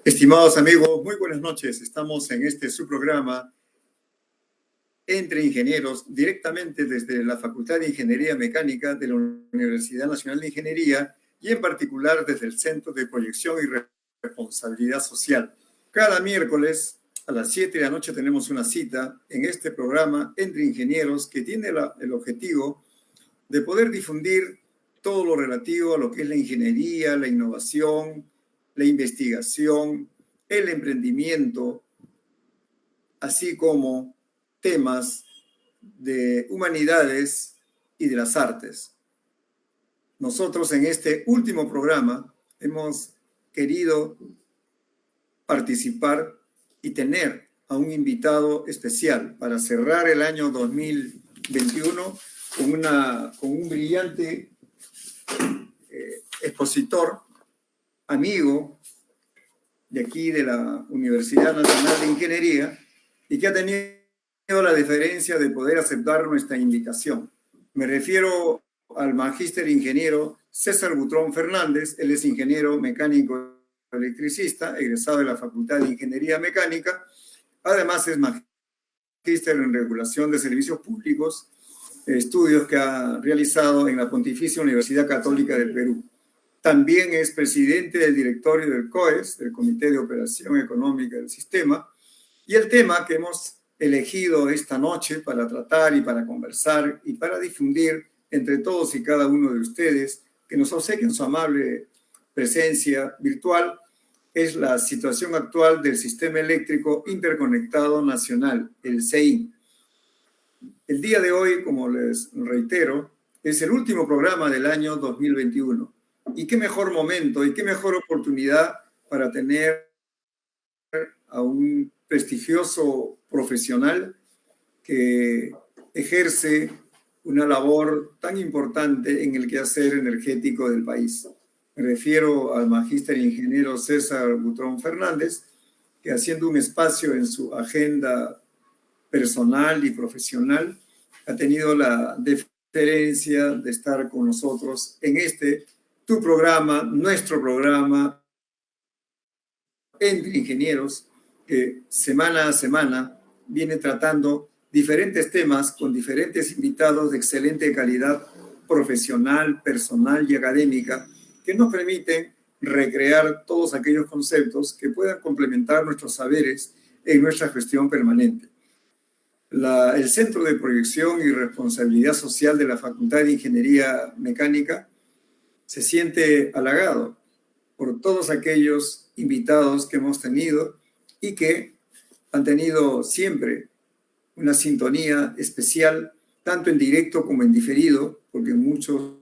Estimados amigos, muy buenas noches. Estamos en este subprograma Entre Ingenieros, directamente desde la Facultad de Ingeniería Mecánica de la Universidad Nacional de Ingeniería y en particular desde el Centro de Proyección y Responsabilidad Social. Cada miércoles a las 7 de la noche tenemos una cita en este programa Entre Ingenieros que tiene el objetivo de poder difundir todo lo relativo a lo que es la ingeniería, la innovación, la investigación, el emprendimiento, así como temas de humanidades y de las artes. Nosotros en este último programa hemos querido participar y tener a un invitado especial para cerrar el año 2021 con un brillante expositor, amigo de aquí de la Universidad Nacional de Ingeniería y que ha tenido la deferencia de poder aceptar nuestra invitación. Me refiero al magíster ingeniero César Butrón Fernández. Él es ingeniero mecánico electricista, egresado de la Facultad de Ingeniería Mecánica. Además es magíster en regulación de servicios públicos, estudios que ha realizado en la Pontificia Universidad Católica del Perú. También es presidente del directorio del COES, del Comité de Operación Económica del Sistema. Y el tema que hemos elegido esta noche para tratar y para conversar y para difundir entre todos y cada uno de ustedes que nos obsequian su amable presencia virtual es la situación actual del Sistema Eléctrico Interconectado Nacional, el SEIN. El día de hoy, como les reitero, es el último programa del año 2021. Y qué mejor momento y qué mejor oportunidad para tener a un prestigioso profesional que ejerce una labor tan importante en el quehacer energético del país. Me refiero al magíster ingeniero César Butrón Fernández, que haciendo un espacio en su agenda personal y profesional, ha tenido la deferencia de estar con nosotros en tu programa, nuestro programa, Entre Ingenieros, que semana a semana viene tratando diferentes temas con diferentes invitados de excelente calidad profesional, personal y académica que nos permiten recrear todos aquellos conceptos que puedan complementar nuestros saberes en nuestra gestión permanente. El Centro de Proyección y Responsabilidad Social de la Facultad de Ingeniería Mecánica se siente halagado por todos aquellos invitados que hemos tenido y que han tenido siempre una sintonía especial, tanto en directo como en diferido, porque muchos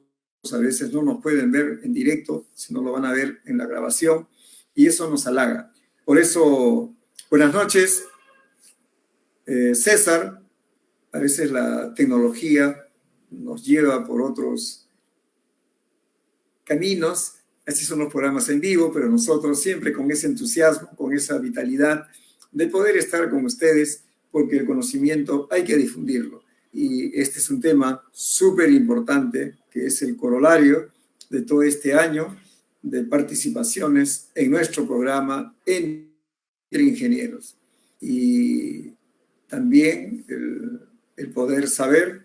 a veces no nos pueden ver en directo, sino lo van a ver en la grabación, y eso nos halaga. Por eso, buenas noches, César. A veces la tecnología nos lleva por otros caminos, así son los programas en vivo, pero nosotros siempre con ese entusiasmo, con esa vitalidad de poder estar con ustedes, porque el conocimiento hay que difundirlo. Y este es un tema súper importante, que es el corolario de todo este año de participaciones en nuestro programa Entre Ingenieros. Y también el poder saber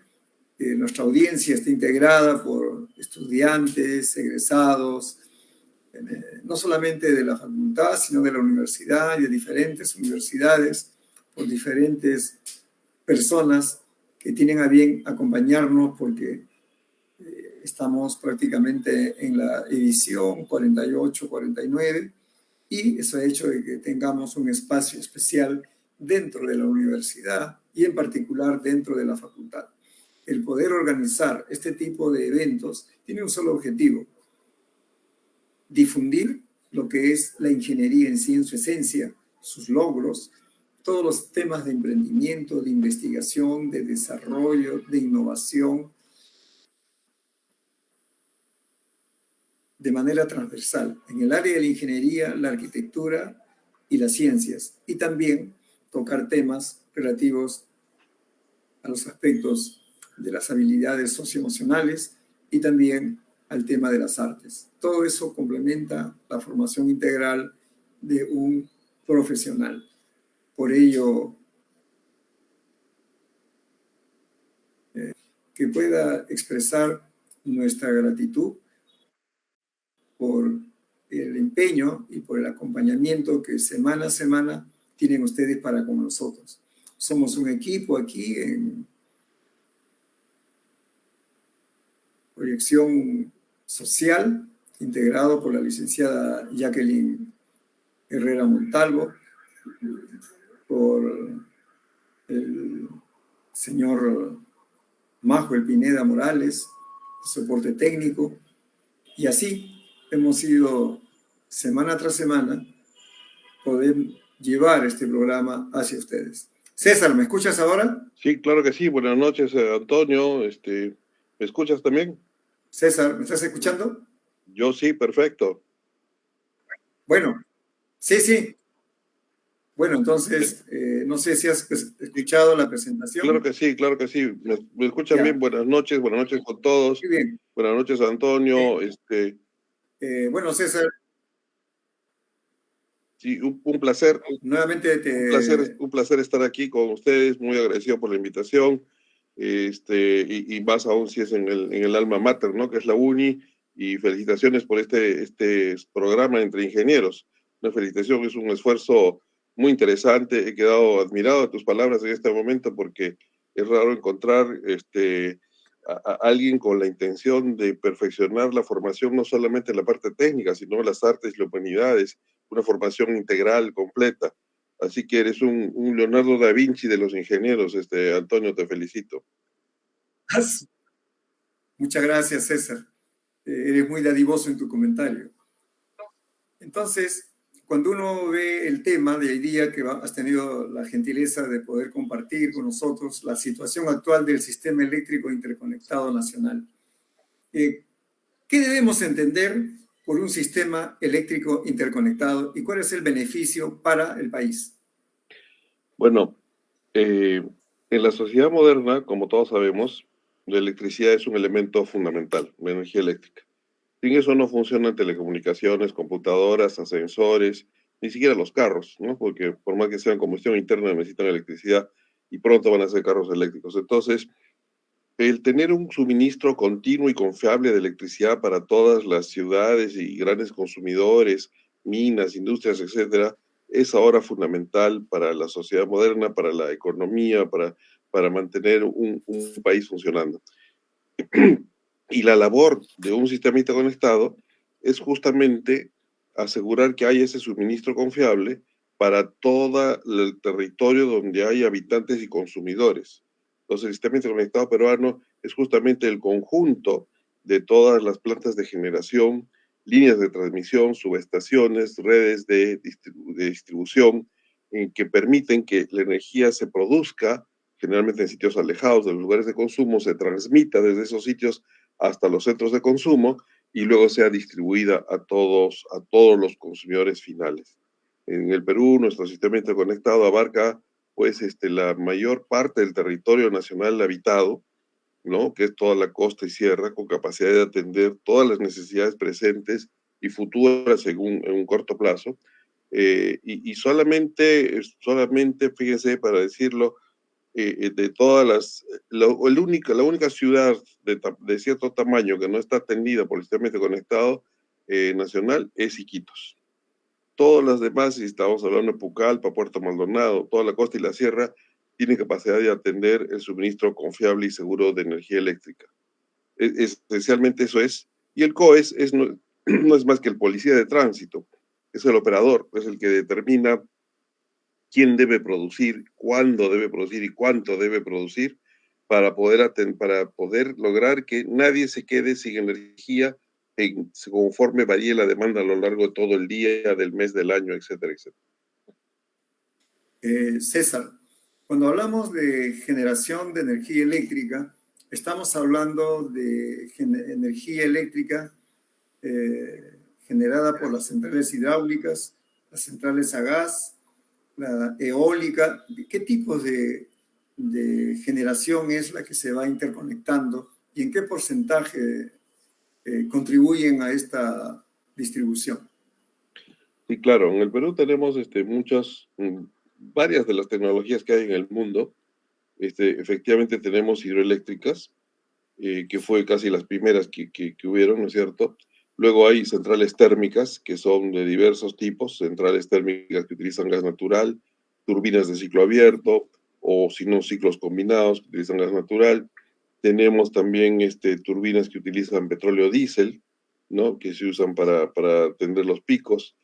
que nuestra audiencia está integrada por estudiantes, egresados, no solamente de la facultad, sino de la universidad y de diferentes universidades, por diferentes personas que tienen a bien acompañarnos porque estamos prácticamente en la edición 48-49 y eso ha hecho de que tengamos un espacio especial dentro de la universidad y en particular dentro de la facultad. El poder organizar este tipo de eventos tiene un solo objetivo: difundir lo que es la ingeniería en sí, en su esencia, sus logros, todos los temas de emprendimiento, de investigación, de desarrollo, de innovación, de manera transversal, en el área de la ingeniería, la arquitectura y las ciencias, y también tocar temas relativos a los aspectos de las habilidades socioemocionales y también al tema de las artes. Todo eso complementa la formación integral de un profesional. Por ello, que pueda expresar nuestra gratitud por el empeño y por el acompañamiento que semana a semana tienen ustedes para con nosotros. Somos un equipo aquí en Proyección Social, integrado por la licenciada Jacqueline Herrera Montalvo, por el señor Majo Pineda Morales, soporte técnico, y así hemos ido semana tras semana poder llevar este programa hacia ustedes. César, ¿me escuchas ahora? Sí, claro que sí. Buenas noches, Antonio. ¿Me escuchas también? César, ¿me estás escuchando? Yo sí, perfecto. Bueno, sí. Bueno, entonces, no sé si has escuchado la presentación. Claro que sí, claro que sí. ¿Me escuchan Ya. bien? Buenas noches con todos. Muy bien. Buenas noches, Antonio. Bueno, César. Sí, un placer. Nuevamente Un placer estar aquí con ustedes. Muy agradecido por la invitación. Y más aún si es en el alma mater, ¿no? Que es la UNI. Y felicitaciones por este programa entre ingenieros. Una felicitación, es un esfuerzo muy interesante. He quedado admirado de tus palabras en este momento porque es raro encontrar a alguien con la intención de perfeccionar la formación, no solamente en la parte técnica, sino en las artes y las humanidades, una formación integral, completa. Así que eres un Leonardo da Vinci de los ingenieros, Antonio, te felicito. Muchas gracias, César. Eres muy dadivoso en tu comentario. Entonces, cuando uno ve el tema de hoy día, que has tenido la gentileza de poder compartir con nosotros la situación actual del sistema eléctrico interconectado nacional, ¿qué debemos entender por un sistema eléctrico interconectado y cuál es el beneficio para el país? Bueno, en la sociedad moderna, como todos sabemos, la electricidad es un elemento fundamental, la energía eléctrica. Sin eso no funcionan telecomunicaciones, computadoras, ascensores, ni siquiera los carros, ¿no? Porque por más que sean combustión interna necesitan electricidad y pronto van a ser carros eléctricos. Entonces, el tener un suministro continuo y confiable de electricidad para todas las ciudades y grandes consumidores, minas, industrias, etcétera, es ahora fundamental para la sociedad moderna, para la economía, para mantener un país funcionando. Y la labor de un sistema interconectado es justamente asegurar que haya ese suministro confiable para todo el territorio donde hay habitantes y consumidores. Entonces, el sistema interconectado peruano es justamente el conjunto de todas las plantas de generación, líneas de transmisión, subestaciones, redes de distribución, que permiten que la energía se produzca, generalmente en sitios alejados de los lugares de consumo, se transmita desde esos sitios hasta los centros de consumo y luego sea distribuida a todos los consumidores finales. En el Perú, nuestro sistema interconectado abarca pues la mayor parte del territorio nacional habitado, ¿no? Que es toda la costa y sierra, con capacidad de atender todas las necesidades presentes y futuras en un corto plazo. Y solamente, fíjense, para decirlo, de todas la única ciudad de cierto tamaño que no está atendida por el sistema interconectado nacional es Iquitos. Todas las demás, si estamos hablando de Pucallpa, Puerto Maldonado, toda la costa y la sierra, tienen capacidad de atender el suministro confiable y seguro de energía eléctrica. Esencialmente eso es. Y el COES no es más que el policía de tránsito, es el operador, es el que determina quién debe producir, cuándo debe producir y cuánto debe producir para poder lograr que nadie se quede sin energía conforme varíe la demanda a lo largo de todo el día, del mes, del año, etcétera, etcétera. César, cuando hablamos de generación de energía eléctrica, estamos hablando de energía eléctrica generada por las centrales hidráulicas, las centrales a gas, la eólica. ¿Qué tipos de generación es la que se va interconectando y en qué porcentaje contribuyen a esta distribución? Sí, claro, en el Perú tenemos varias de las tecnologías que hay en el mundo. Efectivamente tenemos hidroeléctricas, que fue casi las primeras que hubieron, ¿no es cierto? Luego hay centrales térmicas, que son de diversos tipos, centrales térmicas que utilizan gas natural, turbinas de ciclo abierto, o si no, ciclos combinados que utilizan gas natural. Tenemos también turbinas que utilizan petróleo diésel, ¿no? Que se usan para atender los picos.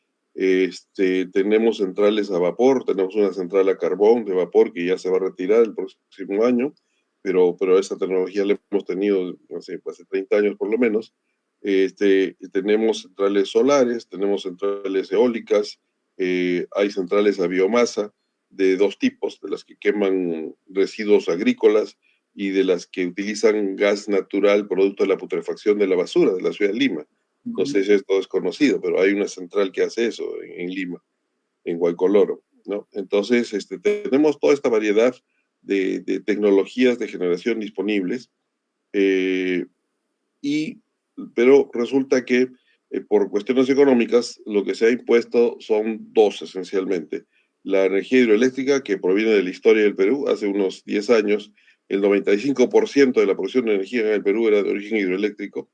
Tenemos centrales a vapor, tenemos una central a carbón de vapor que ya se va a retirar el próximo año, pero esa tecnología la hemos tenido hace 30 años por lo menos. Tenemos centrales solares, tenemos centrales eólicas, hay centrales a biomasa de dos tipos, de las que queman residuos agrícolas y de las que utilizan gas natural producto de la putrefacción de la basura de la ciudad de Lima. No sé si esto es conocido, pero hay una central que hace eso en Lima, en Guaycoloro, ¿no? Entonces, tenemos toda esta variedad de tecnologías de generación disponibles, eh, y, pero resulta que por cuestiones económicas lo que se ha impuesto son dos esencialmente. La energía hidroeléctrica, que proviene de la historia del Perú, hace unos 10 años, el 95% de la producción de energía en el Perú era de origen hidroeléctrico.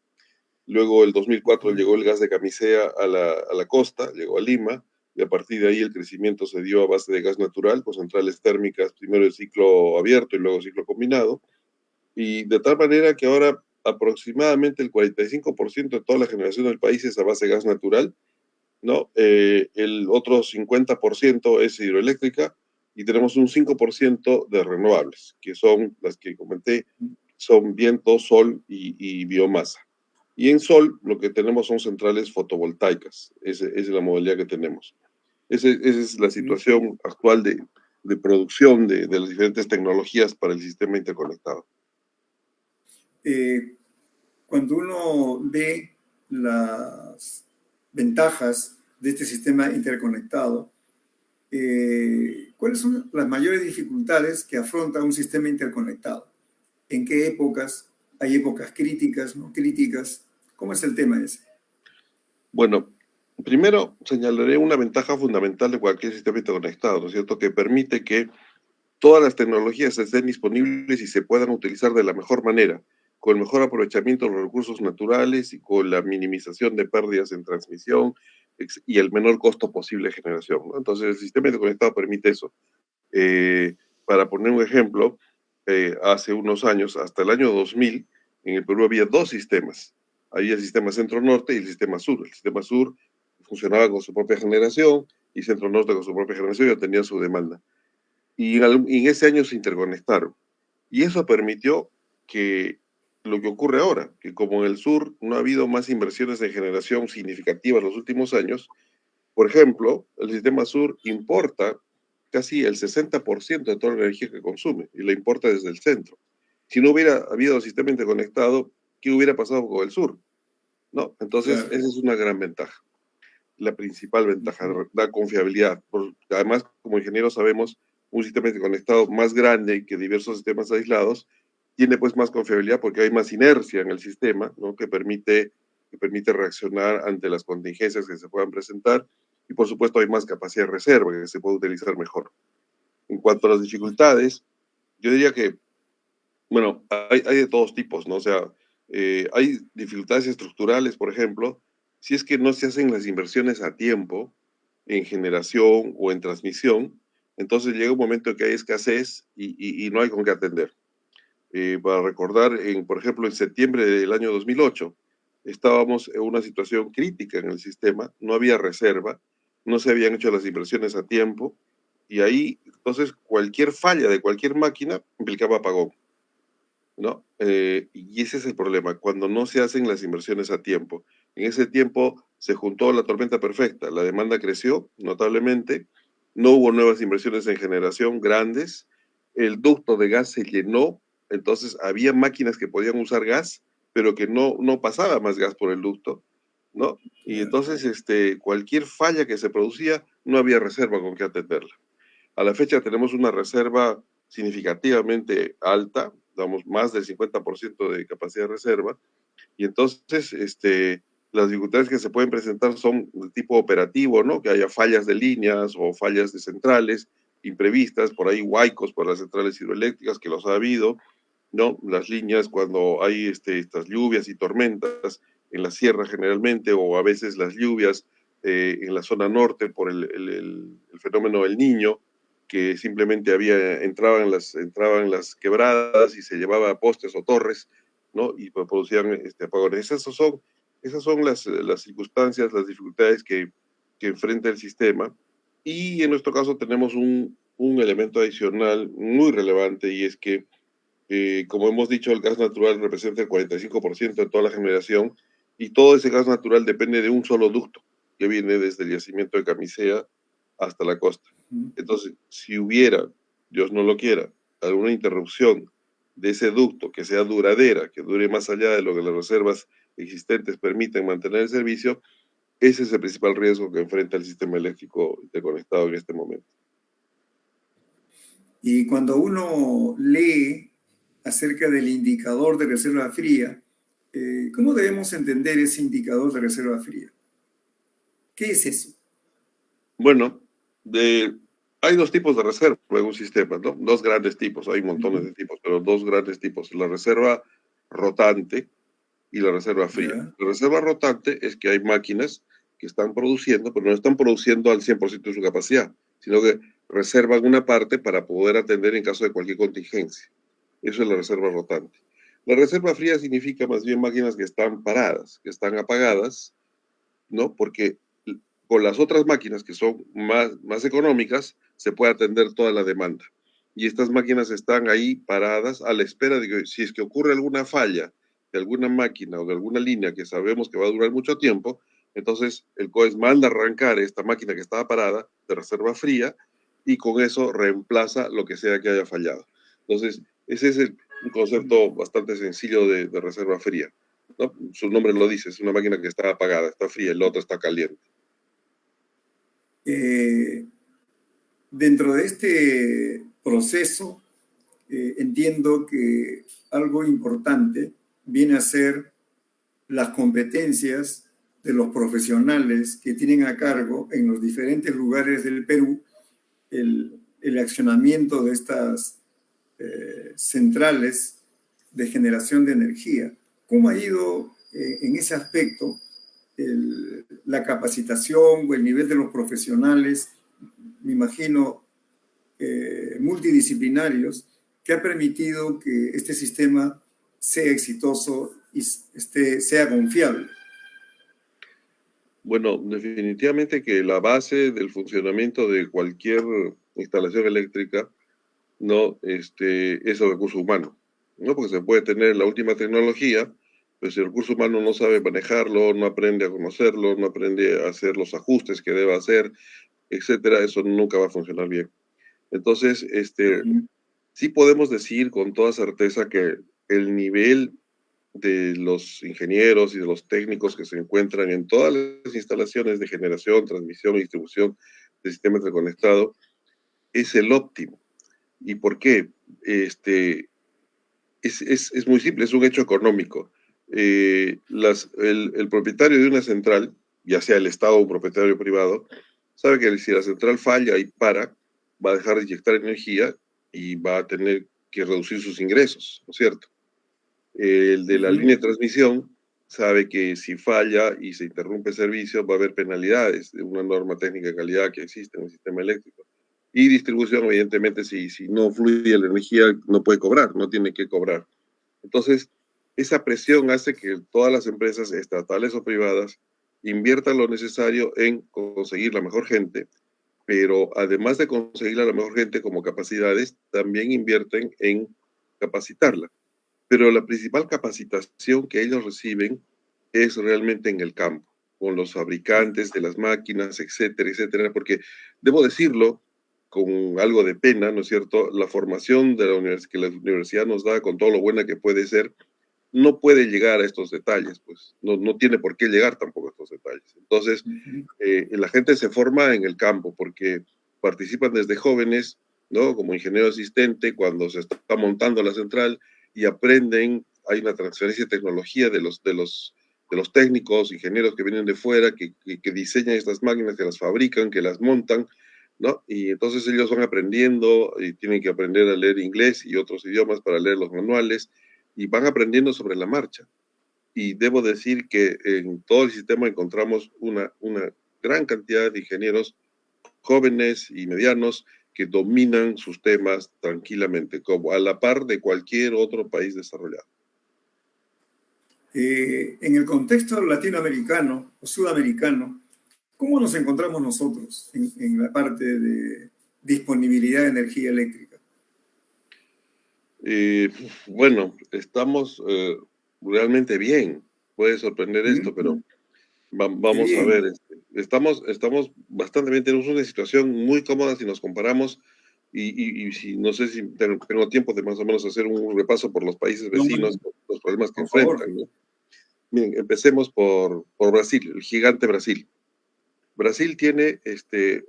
Luego, el 2004, llegó el gas de Camisea a la costa, llegó a Lima, y a partir de ahí el crecimiento se dio a base de gas natural, con centrales térmicas, primero el ciclo abierto y luego ciclo combinado, y de tal manera que ahora aproximadamente el 45% de toda la generación del país es a base de gas natural, ¿no? El otro 50% es hidroeléctrica y tenemos un 5% de renovables, que son las que comenté, son viento, sol y biomasa. Y en sol lo que tenemos son centrales fotovoltaicas, esa es la modalidad que tenemos. Esa es la situación actual de producción de las diferentes tecnologías para el sistema interconectado. Cuando uno ve las ventajas de este sistema interconectado, ¿cuáles son las mayores dificultades que afronta un sistema interconectado? ¿En qué épocas? ¿Hay épocas críticas, no críticas? ¿Cómo es el tema ese? Bueno, primero señalaré una ventaja fundamental de cualquier sistema interconectado, ¿no es cierto?, que permite que todas las tecnologías estén disponibles y se puedan utilizar de la mejor manera, con el mejor aprovechamiento de los recursos naturales y con la minimización de pérdidas en transmisión y el menor costo posible de generación, ¿no? Entonces, el sistema interconectado permite eso. Para poner un ejemplo, hace unos años, hasta el año 2000, en el Perú había dos sistemas. Había el sistema centro-norte y el sistema sur. El sistema sur funcionaba con su propia generación y centro-norte con su propia generación y tenía su demanda. Y en ese año se interconectaron. Y eso permitió que lo que ocurre ahora, que como en el sur no ha habido más inversiones en generación significativas en los últimos años, por ejemplo, el sistema sur importa casi el 60% de toda la energía que consume y la importa desde el centro. Si no hubiera habido el sistema interconectado, ¿qué hubiera pasado con el sur? ¿No? Entonces, Claro. esa es una gran ventaja. La principal ventaja, da confiabilidad. Además, como ingenieros sabemos, un sistema interconectado más grande que diversos sistemas aislados tiene pues más confiabilidad porque hay más inercia en el sistema, ¿no? que permite reaccionar ante las contingencias que se puedan presentar, y por supuesto hay más capacidad de reserva que se puede utilizar mejor. En cuanto a las dificultades, yo diría que, bueno, hay de todos tipos, ¿no? O sea, hay dificultades estructurales, por ejemplo, si es que no se hacen las inversiones a tiempo en generación o en transmisión, entonces llega un momento que hay escasez y no hay con qué atender. Para recordar, por ejemplo, en septiembre del año 2008, estábamos en una situación crítica en el sistema, no había reserva, no se habían hecho las inversiones a tiempo, y ahí, entonces, cualquier falla de cualquier máquina implicaba apagón, ¿no? Y ese es el problema, cuando no se hacen las inversiones a tiempo. En ese tiempo se juntó la tormenta perfecta, la demanda creció notablemente, no hubo nuevas inversiones en generación grandes, el ducto de gas se llenó, entonces había máquinas que podían usar gas, pero que no pasaba más gas por el ducto, ¿no? Y entonces cualquier falla que se producía, no había reserva con que atenderla. A la fecha tenemos una reserva significativamente alta, damos más del 50% de capacidad de reserva, y entonces Las dificultades que se pueden presentar son de tipo operativo, ¿no? Que haya fallas de líneas o fallas de centrales imprevistas, por ahí huaicos por las centrales hidroeléctricas, que los ha habido, ¿no? Las líneas cuando hay estas lluvias y tormentas en la sierra generalmente, o a veces las lluvias en la zona norte por el fenómeno del Niño, que simplemente entraban las quebradas y se llevaba a postes o torres, ¿no? Y producían apagones. Esas son las circunstancias, las dificultades que enfrenta el sistema. Y en nuestro caso tenemos un elemento adicional muy relevante, y es que, como hemos dicho, el gas natural representa el 45% de toda la generación, y todo ese gas natural depende de un solo ducto que viene desde el yacimiento de Camisea hasta la costa. Entonces, si hubiera, Dios no lo quiera, alguna interrupción de ese ducto que sea duradera, que dure más allá de lo que las reservas existentes permiten mantener el servicio, ese es el principal riesgo que enfrenta el sistema eléctrico interconectado en este momento. Y cuando uno lee acerca del indicador de reserva fría, ¿cómo debemos entender ese indicador de reserva fría? ¿Qué es eso? Bueno, hay dos tipos de reserva en un sistema, ¿no? Dos grandes tipos, hay montones de tipos, pero dos grandes tipos: la reserva rotante y la reserva fría. ¿Ya? La reserva rotante es que hay máquinas que están produciendo, pero no están produciendo al 100% de su capacidad, sino que reservan una parte para poder atender en caso de cualquier contingencia. Eso es la reserva rotante. La reserva fría significa más bien máquinas que están paradas, que están apagadas, ¿no? Porque con las otras máquinas que son más económicas se puede atender toda la demanda. Y estas máquinas están ahí paradas a la espera de que, si es que ocurre alguna falla de alguna máquina o de alguna línea que sabemos que va a durar mucho tiempo, entonces el COES manda arrancar esta máquina que estaba parada de reserva fría, y con eso reemplaza lo que sea que haya fallado. Entonces, ese es un concepto bastante sencillo de reserva fría, ¿no? Su nombre lo dice, es una máquina que está apagada, está fría, el otro está caliente. Dentro de este proceso, entiendo que algo importante viene a ser las competencias de los profesionales que tienen a cargo en los diferentes lugares del Perú el accionamiento de estas centrales de generación de energía. ¿Cómo ha ido en ese aspecto la capacitación o el nivel de los profesionales, me imagino, multidisciplinarios, que ha permitido que este sistema sea exitoso y sea confiable? Bueno, definitivamente que la base del funcionamiento de cualquier instalación eléctrica, no, es el recurso humano, ¿no? Porque se puede tener la última tecnología, pero si el recurso humano no sabe manejarlo, no aprende a conocerlo, no aprende a hacer los ajustes que debe hacer, etcétera, eso nunca va a funcionar bien. Entonces, sí podemos decir con toda certeza que el nivel de los ingenieros y de los técnicos que se encuentran en todas las instalaciones de generación, transmisión y distribución del sistema interconectado es el óptimo. ¿Y por qué? Es muy simple, es un hecho económico. El propietario de una central, ya sea el Estado o un propietario privado, sabe que si la central falla y para, va a dejar de inyectar energía y va a tener que reducir sus ingresos, ¿no es cierto? El de la línea de transmisión sabe que si falla y se interrumpe el servicio va a haber penalidades de una norma técnica de calidad que existe en el sistema eléctrico. Y distribución, evidentemente, si no fluye la energía, no puede cobrar, no tiene que cobrar. Entonces, esa presión hace que todas las empresas, estatales o privadas, inviertan lo necesario en conseguir la mejor gente, pero además de conseguir a la mejor gente como capacidades, también invierten en capacitarla. Pero la principal capacitación que ellos reciben es realmente en el campo, con los fabricantes de las máquinas, etcétera, etcétera, porque debo decirlo con algo de pena, ¿no es cierto? La formación de que la universidad nos da, con todo lo buena que puede ser, no puede llegar a estos detalles, pues no tiene por qué llegar tampoco a estos detalles. Entonces, la gente se forma en el campo porque participan desde jóvenes, ¿no? Como ingeniero asistente, cuando se está montando la central, y aprenden, hay una transferencia de tecnología de los los técnicos, ingenieros que vienen de fuera, que diseñan estas máquinas, que las fabrican, que las montan, ¿no? Y entonces ellos van aprendiendo y tienen que aprender a leer inglés y otros idiomas para leer los manuales y van aprendiendo sobre la marcha. Y debo decir que en todo el sistema encontramos una gran cantidad de ingenieros jóvenes y medianos que dominan sus temas tranquilamente, como a la par de cualquier otro país desarrollado. En el contexto latinoamericano o sudamericano, ¿cómo nos encontramos nosotros en la parte de disponibilidad de energía eléctrica? Bueno, estamos realmente bien. Puede sorprender esto, pero Qué vamos a ver. bien. Estamos bastante bien. Tenemos una situación muy cómoda si nos comparamos. Y si no sé si tengo tiempo de más o menos hacer un repaso por los países No, vecinos, los problemas que por favor. enfrentan, ¿no? Miren, empecemos por Brasil, el gigante Brasil. Brasil tiene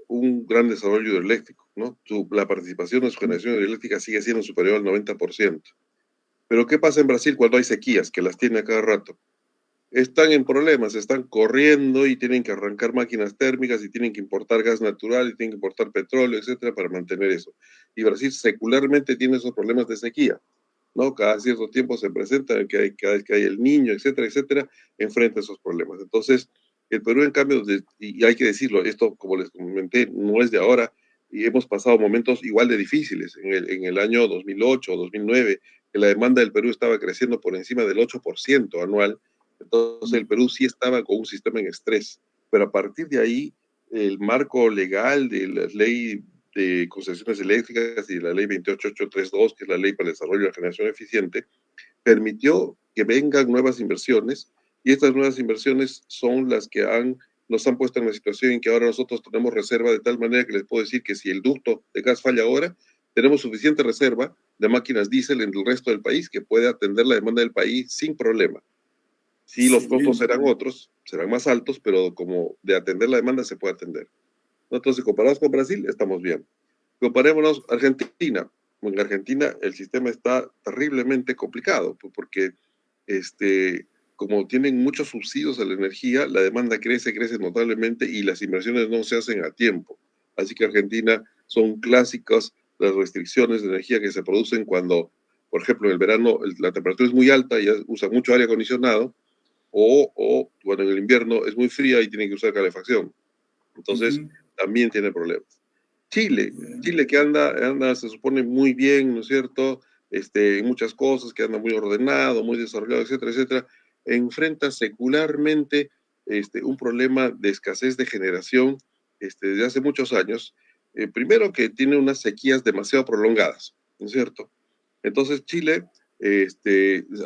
un gran desarrollo hidroeléctrico, ¿no? La participación de su generación hidroeléctrica sigue siendo superior al 90%. Pero ¿qué pasa en Brasil cuando hay sequías, que las tiene a cada rato? Están en problemas, están corriendo y tienen que arrancar máquinas térmicas y tienen que importar gas natural y tienen que importar petróleo, etcétera, para mantener eso. Y Brasil secularmente tiene esos problemas de sequía, ¿no? Cada cierto tiempo se presenta cada vez que hay el niño, etcétera, etcétera, enfrenta esos problemas. Entonces, el Perú, en cambio, y hay que decirlo, esto, como les comenté, no es de ahora, y hemos pasado momentos igual de difíciles. En el año 2008 o 2009, que la demanda del Perú estaba creciendo por encima del 8% anual, entonces el Perú sí estaba con un sistema en estrés, pero a partir de ahí, el marco legal de la ley de concesiones eléctricas y la ley 28832, que es la ley para el desarrollo de la generación eficiente, permitió que vengan nuevas inversiones y estas nuevas inversiones son las que nos han puesto en la situación en que ahora nosotros tenemos reserva de tal manera que les puedo decir que si el ducto de gas falla ahora, tenemos suficiente reserva de máquinas diésel en el resto del país que puede atender la demanda del país sin problema. Sí, los costos Excelente. serán otros, serán más altos, pero como de atender la demanda se puede atender. Entonces, comparados con Brasil, estamos bien. Comparémonos Argentina. En Argentina el sistema está terriblemente complicado porque como tienen muchos subsidios a la energía, la demanda crece notablemente y las inversiones no se hacen a tiempo. Así que Argentina son clásicas las restricciones de energía que se producen cuando, por ejemplo, en el verano la temperatura es muy alta y usa mucho aire acondicionado, o cuando en el invierno es muy fría y tienen que usar calefacción. Entonces, también tiene problemas. Chile que anda, se supone muy bien, ¿no es cierto? En muchas cosas, que anda muy ordenado, muy desarrollado, etcétera, etcétera, enfrenta secularmente un problema de escasez de generación desde hace muchos años. Primero que tiene unas sequías demasiado prolongadas, ¿no es cierto? Entonces Chile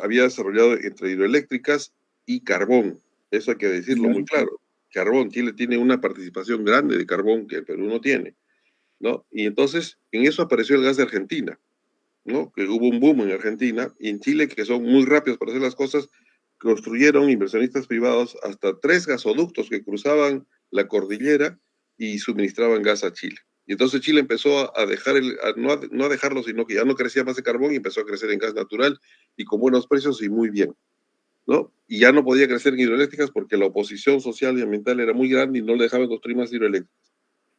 había desarrollado entre hidroeléctricas y carbón, eso hay que decirlo muy claro. Carbón, Chile tiene una participación grande de carbón que el Perú no tiene, ¿no? Y entonces en eso apareció el gas de Argentina, ¿no? Que hubo un boom en Argentina y en Chile, que son muy rápidos para hacer las cosas, construyeron inversionistas privados hasta 3 gasoductos que cruzaban la cordillera y suministraban gas a Chile. Y entonces Chile empezó a dejar, no a dejarlo, sino que ya no crecía más de carbón y empezó a crecer en gas natural y con buenos precios y muy bien, ¿no? Y ya no podía crecer en hidroeléctricas porque la oposición social y ambiental era muy grande y no le dejaban construir más hidroeléctricas.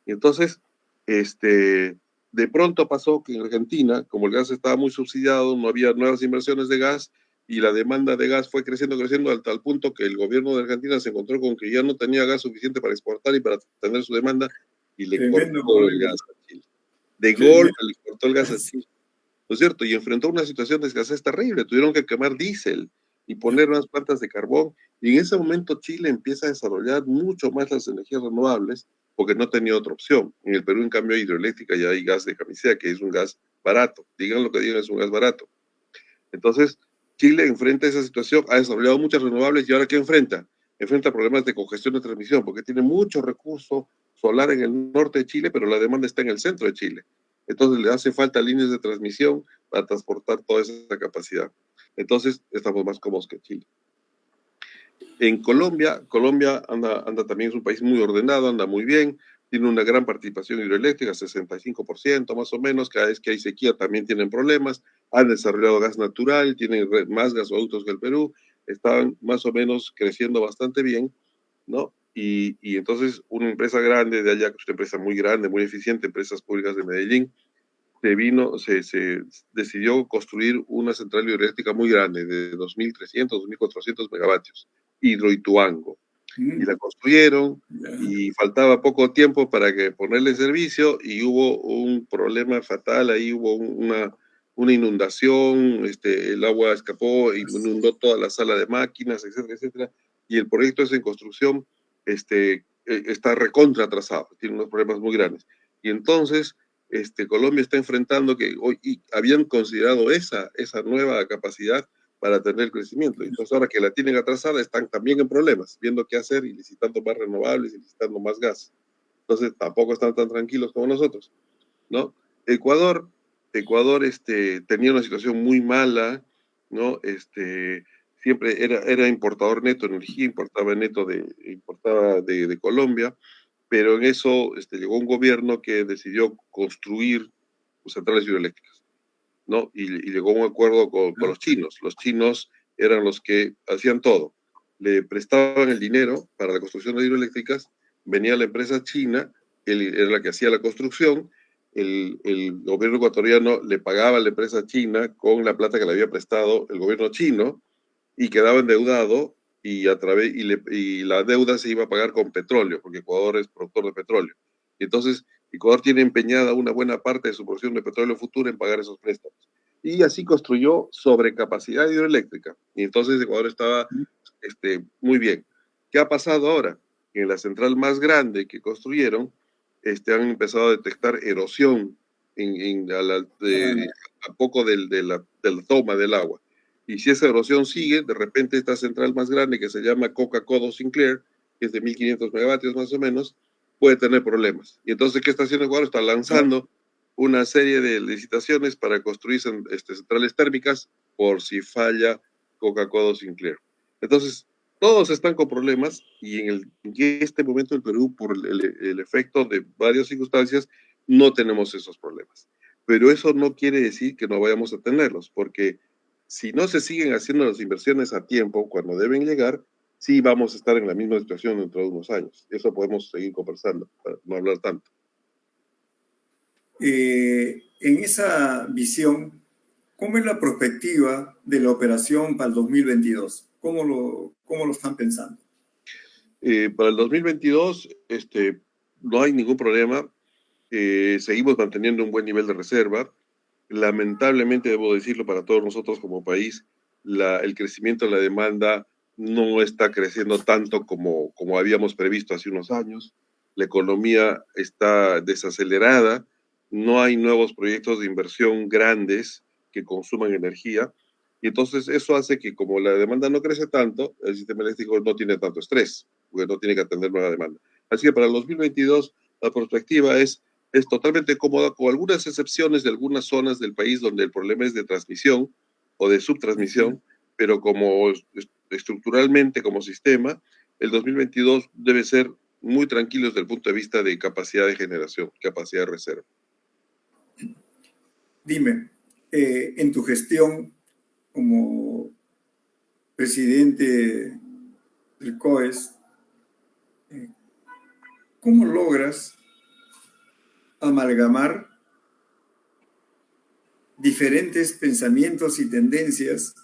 Y entonces, de pronto pasó que en Argentina, como el gas estaba muy subsidiado, no había nuevas inversiones de gas y la demanda de gas fue creciendo al tal punto que el gobierno de Argentina se encontró con que ya no tenía gas suficiente para exportar y para tener su demanda y le Tremendo cortó el problema. gas a Chile. De Tremendo. golpe le cortó el gas a Chile, ¿no es cierto? Y enfrentó una situación de escasez terrible. Tuvieron que quemar diésel y poner unas plantas de carbón. Y en ese momento Chile empieza a desarrollar mucho más las energías renovables porque no tenía otra opción. En el Perú, en cambio, hay hidroeléctrica y hay gas de camisea, que es un gas barato. Digan lo que digan, es un gas barato. Entonces, Chile enfrenta esa situación, ha desarrollado muchas renovables y ahora ¿qué enfrenta? Enfrenta problemas de congestión de transmisión porque tiene mucho recurso solar en el norte de Chile, pero la demanda está en el centro de Chile. Entonces le hace falta líneas de transmisión para transportar toda esa capacidad. Entonces estamos más cómodos que Chile. En Colombia anda también, es un país muy ordenado, anda muy bien, tiene una gran participación hidroeléctrica, 65% más o menos, cada vez que hay sequía también tienen problemas, han desarrollado gas natural, tienen más gasoductos que el Perú, estaban más o menos creciendo bastante bien, ¿no? Y entonces una empresa grande de allá, que es una empresa muy grande, muy eficiente, Empresas Públicas de Medellín, se decidió construir una central hidroeléctrica muy grande, de 2.300, 2.400 megavatios, Hidroituango. Y la construyeron Ya. y faltaba poco tiempo para que ponerle en servicio y hubo un problema fatal, ahí hubo una inundación, el agua escapó, inundó toda la sala de máquinas, etcétera, etcétera, y el proyecto es en construcción, está recontra atrasado, tiene unos problemas muy grandes. Y entonces, Colombia está enfrentando que hoy y habían considerado esa nueva capacidad para tener crecimiento. Entonces, ahora que la tienen atrasada, están también en problemas, viendo qué hacer y licitando más renovables y licitando más gas. Entonces, tampoco están tan tranquilos como nosotros, ¿no? Ecuador, tenía una situación muy mala, ¿no? Siempre era importador neto de energía, importaba de Colombia, pero en eso llegó un gobierno que decidió construir centrales hidroeléctricas, ¿no? Y llegó a un acuerdo con los chinos. Los chinos eran los que hacían todo. Le prestaban el dinero para la construcción de hidroeléctricas, venía la empresa china, era la que hacía la construcción, el gobierno ecuatoriano le pagaba a la empresa china con la plata que le había prestado el gobierno chino y quedaba endeudado y la deuda se iba a pagar con petróleo, porque Ecuador es productor de petróleo. Y entonces Ecuador tiene empeñada una buena parte de su porción de petróleo futuro en pagar esos préstamos. Y así construyó sobrecapacidad hidroeléctrica. Y entonces Ecuador estaba muy bien. ¿Qué ha pasado ahora? En la central más grande que construyeron, han empezado a detectar erosión a poco de la toma del agua. Y si esa erosión sigue, de repente esta central más grande que se llama Coca-Cola Sinclair, que es de 1.500 megavatios más o menos, puede tener problemas. Y entonces, ¿qué está haciendo Ecuador? Está lanzando una serie de licitaciones para construir centrales térmicas por si falla Coca-Cola Sinclair. Entonces, todos están con problemas y en este momento el Perú, por el efecto de varias circunstancias, no tenemos esos problemas. Pero eso no quiere decir que no vayamos a tenerlos, porque si no se siguen haciendo las inversiones a tiempo, cuando deben llegar, sí vamos a estar en la misma situación dentro de unos años. Eso podemos seguir conversando, para no hablar tanto. En esa visión, ¿cómo es la perspectiva de la operación para el 2022? ¿Cómo lo están pensando? Para el 2022, no hay ningún problema. Seguimos manteniendo un buen nivel de reserva. Lamentablemente, debo decirlo para todos nosotros como país, el crecimiento de la demanda no está creciendo tanto como habíamos previsto hace unos años. La economía está desacelerada, no hay nuevos proyectos de inversión grandes que consuman energía, y entonces eso hace que como la demanda no crece tanto, el sistema eléctrico no tiene tanto estrés, porque no tiene que atender nueva demanda. Así que para el 2022 la perspectiva es totalmente cómoda, con algunas excepciones de algunas zonas del país donde el problema es de transmisión o de subtransmisión, pero como estructuralmente, como sistema, el 2022 debe ser muy tranquilo desde el punto de vista de capacidad de generación, capacidad de reserva. Dime, en tu gestión como presidente del COES, ¿cómo logras amalgamar diferentes pensamientos y tendencias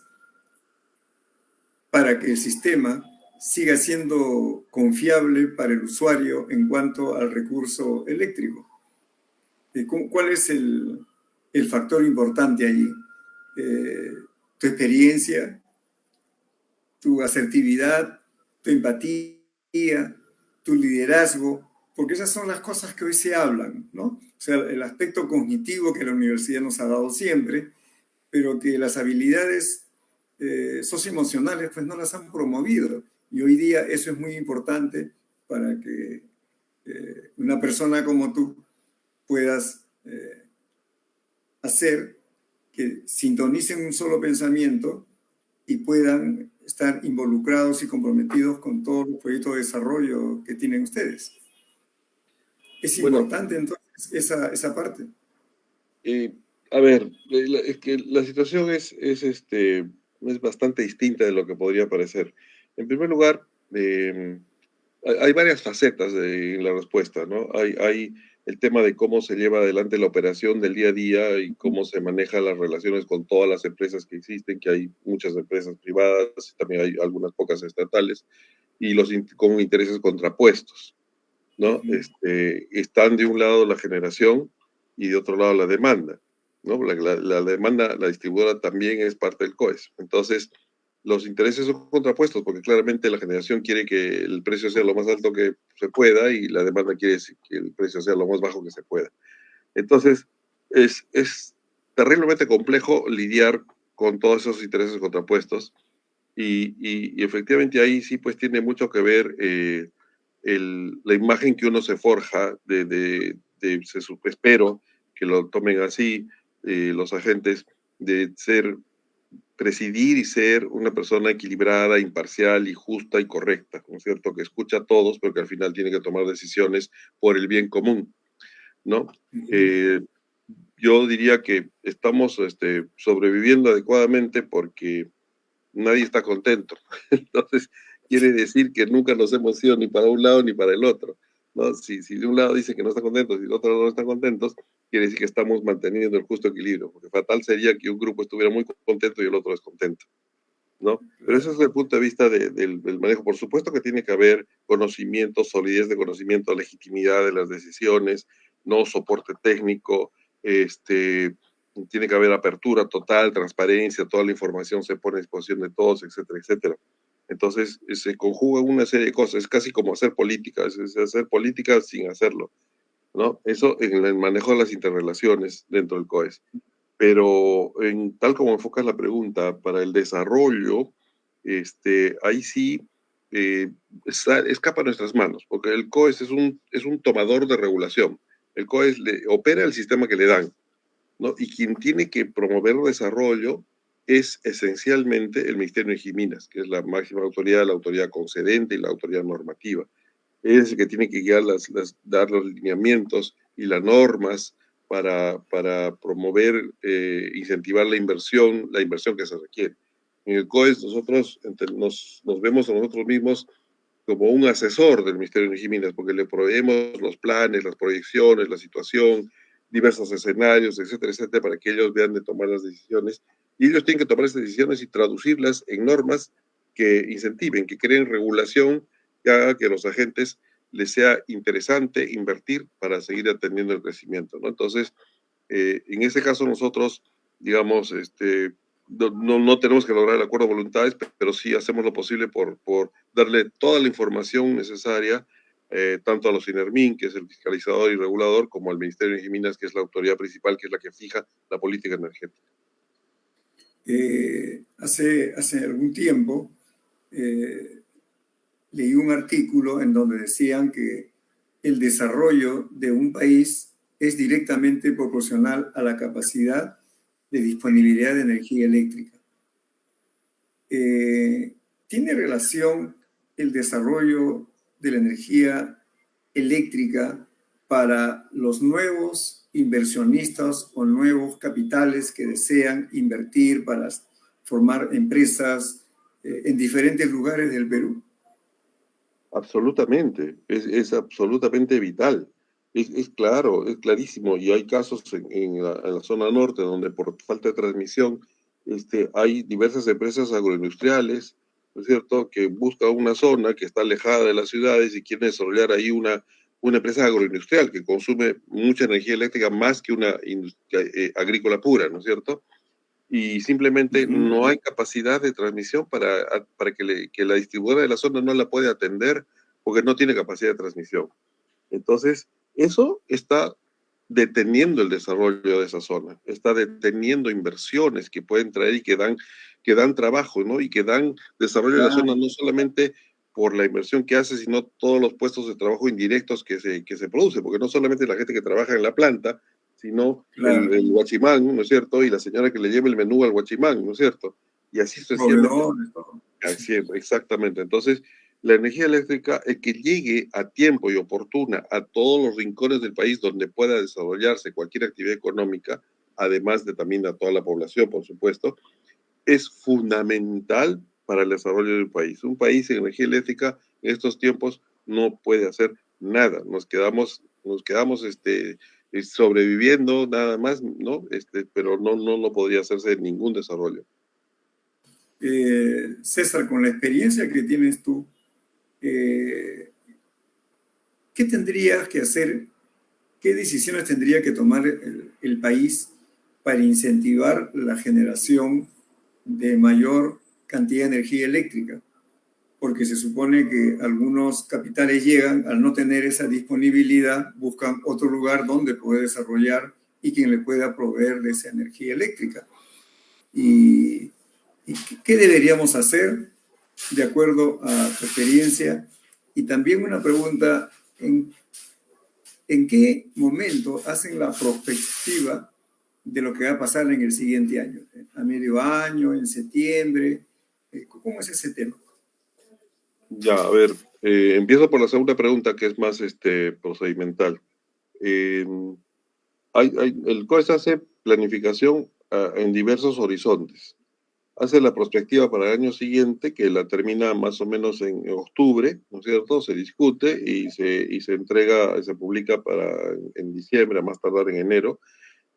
para que el sistema siga siendo confiable para el usuario en cuanto al recurso eléctrico? ¿Cuál es el factor importante allí? ¿Tu experiencia, tu asertividad, tu empatía, tu liderazgo? Porque esas son las cosas que hoy se hablan, ¿no? O sea, el aspecto cognitivo que la universidad nos ha dado siempre, pero que las habilidades socioemocionales pues no las han promovido. Y hoy día eso es muy importante para que una persona como tú puedas hacer que sintonicen un solo pensamiento y puedan estar involucrados y comprometidos con todos los proyectos de desarrollo que tienen ustedes. Es Bueno, importante entonces esa parte. a ver, es que la situación es Es bastante distinta de lo que podría parecer. En primer lugar, hay varias facetas en la respuesta, ¿no? Hay el tema de cómo se lleva adelante la operación del día a día y cómo se manejan las relaciones con todas las empresas que existen, que hay muchas empresas privadas, también hay algunas pocas estatales, y con intereses contrapuestos, ¿no? Están de un lado la generación y de otro lado la demanda, ¿no? La demanda, la distribuidora también es parte del COES. Entonces, los intereses son contrapuestos porque claramente la generación quiere que el precio sea lo más alto que se pueda y la demanda quiere que el precio sea lo más bajo que se pueda. Entonces, es terriblemente complejo lidiar con todos esos intereses contrapuestos y efectivamente ahí sí pues tiene mucho que ver la imagen que uno se forja espero que lo tomen así los agentes, de presidir y ser una persona equilibrada, imparcial y justa y correcta, ¿no es cierto? Que escucha a todos, pero que al final tiene que tomar decisiones por el bien común, ¿no? Yo diría que estamos sobreviviendo adecuadamente porque nadie está contento. Entonces, quiere decir que nunca nos hemos ido ni para un lado ni para el otro, ¿no? Si de un lado dice que no está contento, si del otro lado no están contentos, quiere decir que estamos manteniendo el justo equilibrio, porque fatal sería que un grupo estuviera muy contento y el otro descontento, ¿no? Pero ese es el punto de vista del manejo. Por supuesto que tiene que haber conocimiento, solidez de conocimiento, legitimidad de las decisiones, no soporte técnico, tiene que haber apertura total, transparencia, toda la información se pone a disposición de todos, etcétera, etcétera. Entonces se conjuga una serie de cosas, es casi como hacer política, es hacer política sin hacerlo, ¿no? Eso en el manejo de las interrelaciones dentro del COES. Pero tal como enfocas la pregunta, para el desarrollo, ahí sí escapa a nuestras manos, porque el COES es un tomador de regulación. El COES opera el sistema que le dan, ¿no? Y quien tiene que promover el desarrollo es esencialmente el Ministerio de Minas, que es la máxima autoridad, la autoridad concedente y la autoridad normativa. Es el que tiene que guiar dar los lineamientos y las normas para promover, incentivar la inversión que se requiere. En el COES nosotros nos vemos a nosotros mismos como un asesor del Ministerio de Minas, porque le proveemos los planes, las proyecciones, la situación, diversos escenarios, etcétera, etcétera, para que ellos vean de tomar las decisiones. Y ellos tienen que tomar esas decisiones y traducirlas en normas que incentiven, que creen regulación, que haga que los agentes les sea interesante invertir para seguir atendiendo el crecimiento, ¿no? Entonces, en ese caso nosotros, digamos, no tenemos que lograr el acuerdo de voluntades, pero sí hacemos lo posible por darle toda la información necesaria, tanto a los INERMIN, que es el fiscalizador y regulador, como al Ministerio de Minas, que es la autoridad principal, que es la que fija la política energética. Hace algún tiempo leí un artículo en donde decían que el desarrollo de un país es directamente proporcional a la capacidad de disponibilidad de energía eléctrica. ¿Tiene relación el desarrollo de la energía eléctrica para los nuevos inversionistas o nuevos capitales que desean invertir para formar empresas en diferentes lugares del Perú? Absolutamente, es absolutamente vital. Es claro, es clarísimo, y hay casos en la zona norte donde por falta de transmisión hay diversas empresas agroindustriales, ¿no es cierto?, que buscan una zona que está alejada de las ciudades y quieren desarrollar ahí una empresa agroindustrial que consume mucha energía eléctrica más que una industria agrícola pura, ¿no es cierto? Y simplemente no hay capacidad de transmisión para que la distribuidora de la zona no la puede atender porque no tiene capacidad de transmisión. Entonces, eso está deteniendo el desarrollo de esa zona, está deteniendo inversiones que pueden traer y que dan trabajo, ¿no? Y que dan desarrollo de la zona no solamente por la inversión que hace, sino todos los puestos de trabajo indirectos que se producen, porque no solamente la gente que trabaja en la planta, sino el guachimán, ¿no es cierto? Y la señora que le lleva el menú al guachimán, ¿no es cierto? Y así sucesivamente. Así es, exactamente. Entonces, la energía eléctrica, el que llegue a tiempo y oportuna a todos los rincones del país donde pueda desarrollarse cualquier actividad económica, además de también a toda la población, por supuesto, es fundamental para el desarrollo de un país. Un país sin energía eléctrica en estos tiempos no puede hacer nada. Nos quedamos sobreviviendo nada más, ¿no? Pero no podría hacerse ningún desarrollo. César, con la experiencia que tienes tú, ¿qué tendrías que hacer? ¿Qué decisiones tendría que tomar el país para incentivar la generación de mayor cantidad de energía eléctrica? Porque se supone que algunos capitales llegan, al no tener esa disponibilidad, buscan otro lugar donde poder desarrollar y quien le pueda proveer de esa energía eléctrica. ¿Y qué deberíamos hacer de acuerdo a tu experiencia? Y también una pregunta, ¿en qué momento hacen la prospectiva de lo que va a pasar en el siguiente año? ¿A medio año, en septiembre? ¿Cómo es ese tema? Ya, a ver, empiezo por la segunda pregunta, que es más procedimental. El COES hace planificación en diversos horizontes. Hace la prospectiva para el año siguiente, que la termina más o menos en octubre, ¿no es cierto? Se discute y se entrega, se publica en diciembre, a más tardar en enero.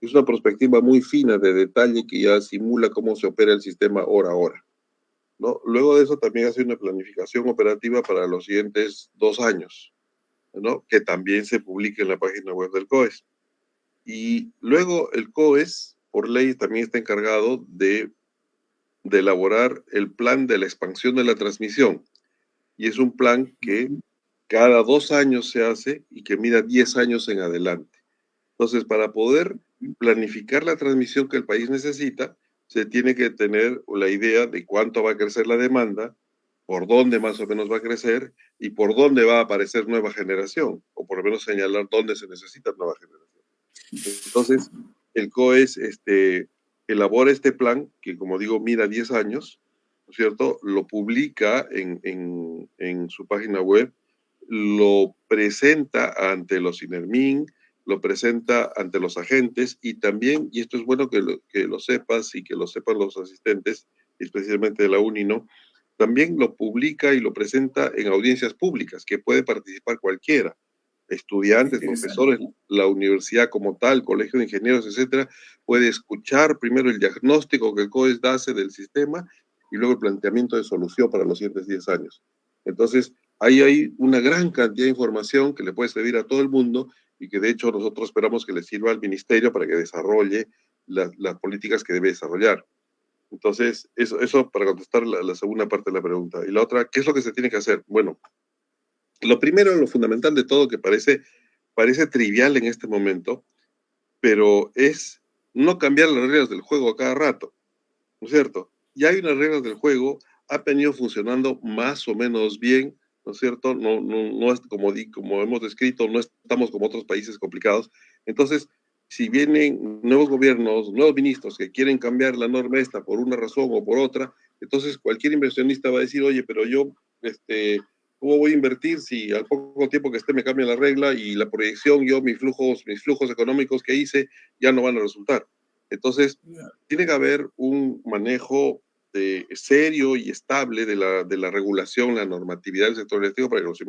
Es una perspectiva muy fina de detalle que ya simula cómo se opera el sistema hora a hora, ¿no? Luego de eso también hace una planificación operativa para los siguientes 2 años, ¿no? Que también se publica en la página web del COES. Y luego el COES, por ley, también está encargado de elaborar el plan de la expansión de la transmisión. Y es un plan que cada 2 años se hace y que mira 10 años en adelante. Entonces, para poder planificar la transmisión que el país necesita, se tiene que tener la idea de cuánto va a crecer la demanda, por dónde más o menos va a crecer y por dónde va a aparecer nueva generación, o por lo menos señalar dónde se necesita nueva generación. Entonces, el COES elabora este plan, que como digo, mira 10 años, ¿no es cierto? Lo publica en su página web, lo presenta ante los INERMIN, lo presenta ante los agentes y también, y esto es bueno que lo sepas y que lo sepan los asistentes, especialmente de la UNINO, también lo publica y lo presenta en audiencias públicas, que puede participar cualquiera, estudiantes, profesores, la universidad como tal, colegio de ingenieros, etcétera, puede escuchar primero el diagnóstico que el COES hace del sistema y luego el planteamiento de solución para los siguientes 10 años. Entonces, ahí hay una gran cantidad de información que le puede servir a todo el mundo y que de hecho nosotros esperamos que le sirva al ministerio para que desarrolle las políticas que debe desarrollar. Entonces, eso para contestar la segunda parte de la pregunta. Y la otra, ¿qué es lo que se tiene que hacer? Bueno, lo primero, lo fundamental de todo, que parece trivial en este momento, pero es no cambiar las reglas del juego a cada rato, ¿no es cierto? Ya hay unas reglas del juego, ha venido funcionando más o menos bien, ¿no es cierto? No es como hemos descrito, no estamos como otros países complicados. Entonces, si vienen nuevos gobiernos, nuevos ministros que quieren cambiar la norma esta por una razón o por otra, entonces cualquier inversionista va a decir, oye, pero yo, ¿cómo voy a invertir si al poco tiempo que esté me cambia la regla y la proyección, mis flujos económicos que hice ya no van a resultar? Entonces, tiene que haber un manejo serio y estable de la regulación, la normatividad del sector eléctrico para que los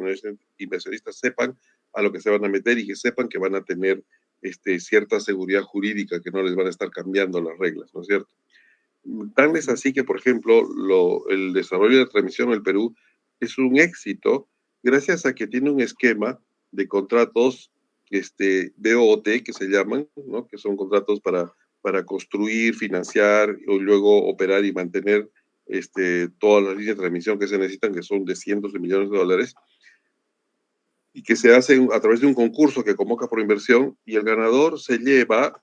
inversionistas sepan a lo que se van a meter y que sepan que van a tener cierta seguridad jurídica, que no les van a estar cambiando las reglas, ¿no es cierto? Tal es así que, por ejemplo, el desarrollo de la transmisión en el Perú es un éxito gracias a que tiene un esquema de contratos BOT, que se llaman, ¿no? Que son contratos para construir, financiar y luego operar y mantener todas las líneas de transmisión que se necesitan, que son de cientos de millones de dólares, y que se hacen a través de un concurso que convoca por inversión, y el ganador se lleva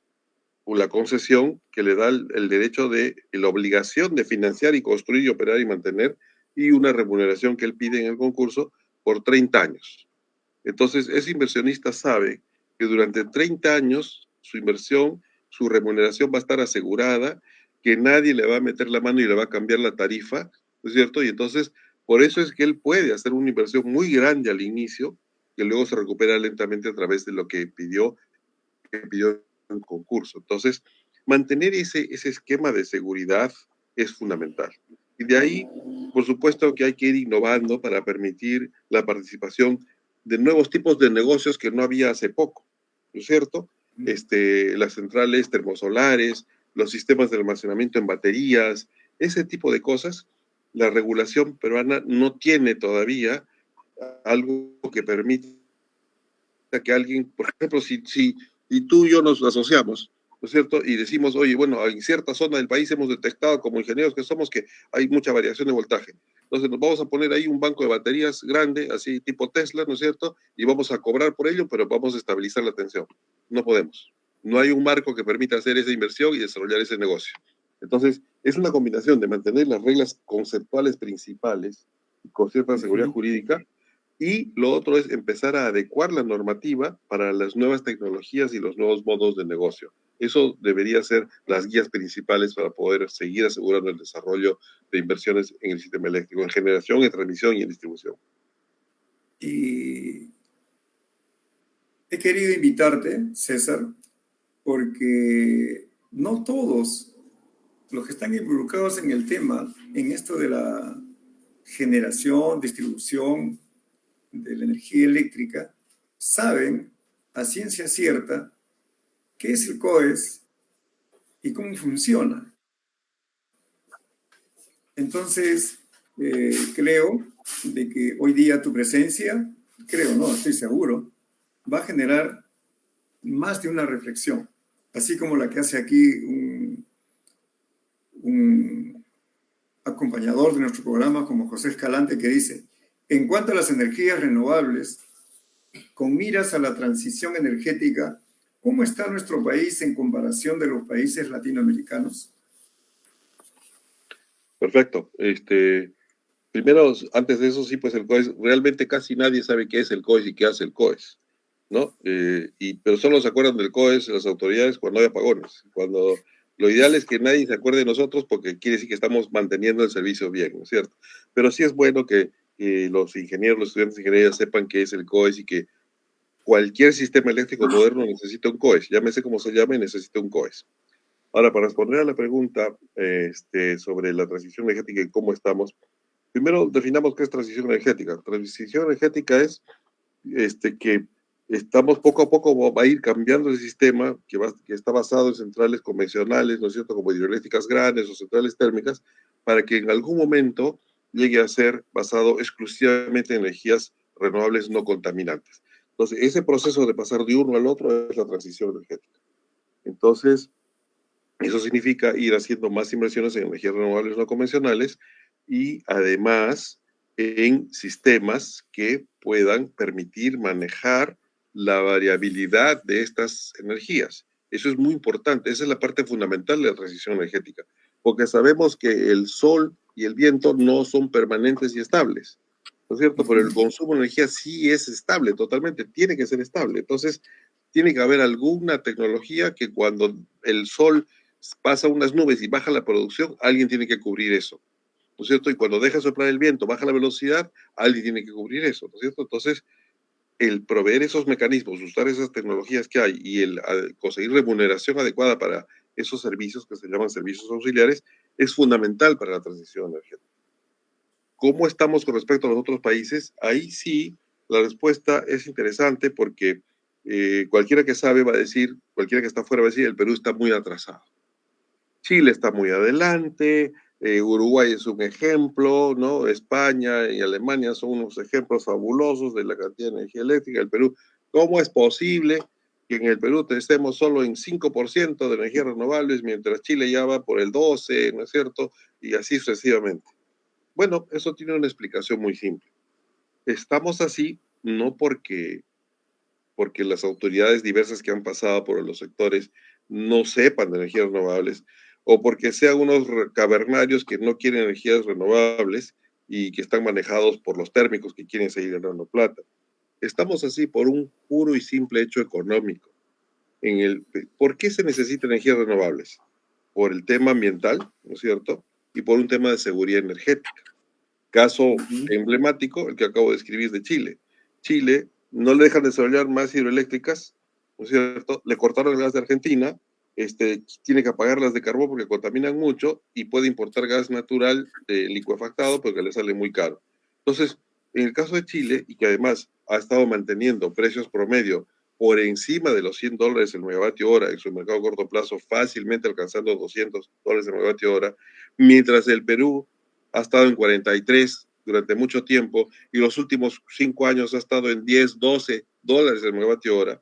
la concesión que le da el derecho de la obligación de financiar y construir y operar y mantener, y una remuneración que él pide en el concurso por 30 años. Entonces, ese inversionista sabe que durante 30 años su inversión, su remuneración va a estar asegurada, que nadie le va a meter la mano y le va a cambiar la tarifa, ¿no es cierto? Y entonces, por eso es que él puede hacer una inversión muy grande al inicio, que luego se recupera lentamente a través de lo que pidió en concurso. Entonces, mantener ese esquema de seguridad es fundamental. Y de ahí, por supuesto que hay que ir innovando para permitir la participación de nuevos tipos de negocios que no había hace poco, ¿no es cierto? Las centrales termosolares, los sistemas de almacenamiento en baterías, ese tipo de cosas. La regulación peruana no tiene todavía algo que permita que alguien, por ejemplo, si y tú y yo nos asociamos, ¿no es cierto? Y decimos, oye, bueno, en cierta zona del país hemos detectado como ingenieros que somos que hay mucha variación de voltaje. Entonces nos vamos a poner ahí un banco de baterías grande, así tipo Tesla, ¿no es cierto? Y vamos a cobrar por ello, pero vamos a estabilizar la tensión. No podemos. No hay un marco que permita hacer esa inversión y desarrollar ese negocio. Entonces, es una combinación de mantener las reglas conceptuales principales con cierta seguridad jurídica, y lo otro es empezar a adecuar la normativa para las nuevas tecnologías y los nuevos modos de negocio. Eso debería ser las guías principales para poder seguir asegurando el desarrollo de inversiones en el sistema eléctrico, en generación, en transmisión y en distribución. Y he querido invitarte, César, porque no todos los que están involucrados en el tema, en esto de la generación, distribución de la energía eléctrica, saben a ciencia cierta qué es el COES y cómo funciona. Entonces, creo de que hoy día tu presencia, creo, no, estoy seguro, va a generar más de una reflexión, así como la que hace aquí un acompañador de nuestro programa como José Escalante, que dice, en cuanto a las energías renovables, con miras a la transición energética, ¿cómo está nuestro país en comparación de los países latinoamericanos? Perfecto. Primero, antes de eso, sí, pues el COES, realmente casi nadie sabe qué es el COES y qué hace el COES, ¿no? Pero solo se acuerdan del COES las autoridades cuando hay apagones. Cuando lo ideal es que nadie se acuerde de nosotros porque quiere decir que estamos manteniendo el servicio bien, ¿no es cierto? Pero sí es bueno que los ingenieros, los estudiantes de ingeniería sepan qué es el COES y que cualquier sistema eléctrico moderno necesita un COES. Llámese como se llame, necesita un COES. Ahora, para responder a la pregunta sobre la transición energética y cómo estamos, primero definamos qué es transición energética. Transición energética es que estamos poco a poco, va a ir cambiando el sistema que está basado en centrales convencionales, ¿no es cierto?, como hidroeléctricas grandes o centrales térmicas, para que en algún momento llegue a ser basado exclusivamente en energías renovables no contaminantes. Entonces, ese proceso de pasar de uno al otro es la transición energética. Entonces, eso significa ir haciendo más inversiones en energías renovables no convencionales y además en sistemas que puedan permitir manejar la variabilidad de estas energías. Eso es muy importante, esa es la parte fundamental de la transición energética, porque sabemos que el sol y el viento no son permanentes y estables, ¿no es cierto? Pero el consumo de energía sí es estable, totalmente, tiene que ser estable. Entonces, tiene que haber alguna tecnología que cuando el sol pasa unas nubes y baja la producción, alguien tiene que cubrir eso, ¿no es cierto? Y cuando deja soplar el viento, baja la velocidad, alguien tiene que cubrir eso, ¿no es cierto? Entonces, el proveer esos mecanismos, usar esas tecnologías que hay y el conseguir remuneración adecuada para esos servicios que se llaman servicios auxiliares es fundamental para la transición energética. ¿Cómo estamos con respecto a los otros países? Ahí sí, la respuesta es interesante porque cualquiera que sabe va a decir, cualquiera que está fuera va a decir, el Perú está muy atrasado. Chile está muy adelante, Uruguay es un ejemplo, ¿no? España y Alemania son unos ejemplos fabulosos de la cantidad de energía eléctrica del Perú. ¿Cómo es posible que en el Perú estemos solo en 5% de energías renovables, mientras Chile ya va por el 12%, ¿no es cierto? Y así sucesivamente. Bueno, eso tiene una explicación muy simple. Estamos así no porque las autoridades diversas que han pasado por los sectores no sepan de energías renovables o porque sean unos cavernarios que no quieren energías renovables y que están manejados por los térmicos que quieren seguir ganando plata. Estamos así por un puro y simple hecho económico. ¿Por qué se necesitan energías renovables? Por el tema ambiental, ¿no es cierto? Y por un tema de seguridad energética. Caso emblemático, el que acabo de escribir de Chile. Chile no le dejan desarrollar más hidroeléctricas, ¿no es cierto? Le cortaron el gas de Argentina tiene que apagar las de carbón porque contaminan mucho y puede importar gas natural licuefactado porque le sale muy caro. Entonces, en el caso de Chile, y que además ha estado manteniendo precios promedio por encima de los $100 el megavatio hora en su mercado a corto plazo, fácilmente alcanzando $200 el megavatio hora, mientras el Perú ha estado en 43 durante mucho tiempo y los últimos 5 años ha estado en 10, $12 el megavatio hora.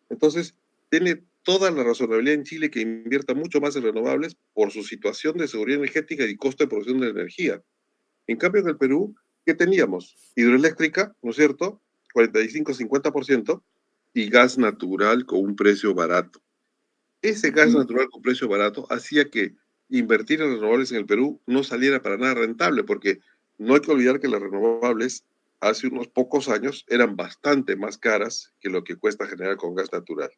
Entonces, tiene toda la razonabilidad en Chile que invierta mucho más en renovables por su situación de seguridad energética y costo de producción de energía. En cambio, en el Perú, ¿qué teníamos? Hidroeléctrica, ¿no es cierto? 45-50% y gas natural con un precio barato. Ese gas natural con precio barato hacía que invertir en renovables en el Perú no saliera para nada rentable, porque no hay que olvidar que las renovables hace unos pocos años eran bastante más caras que lo que cuesta generar con gas natural.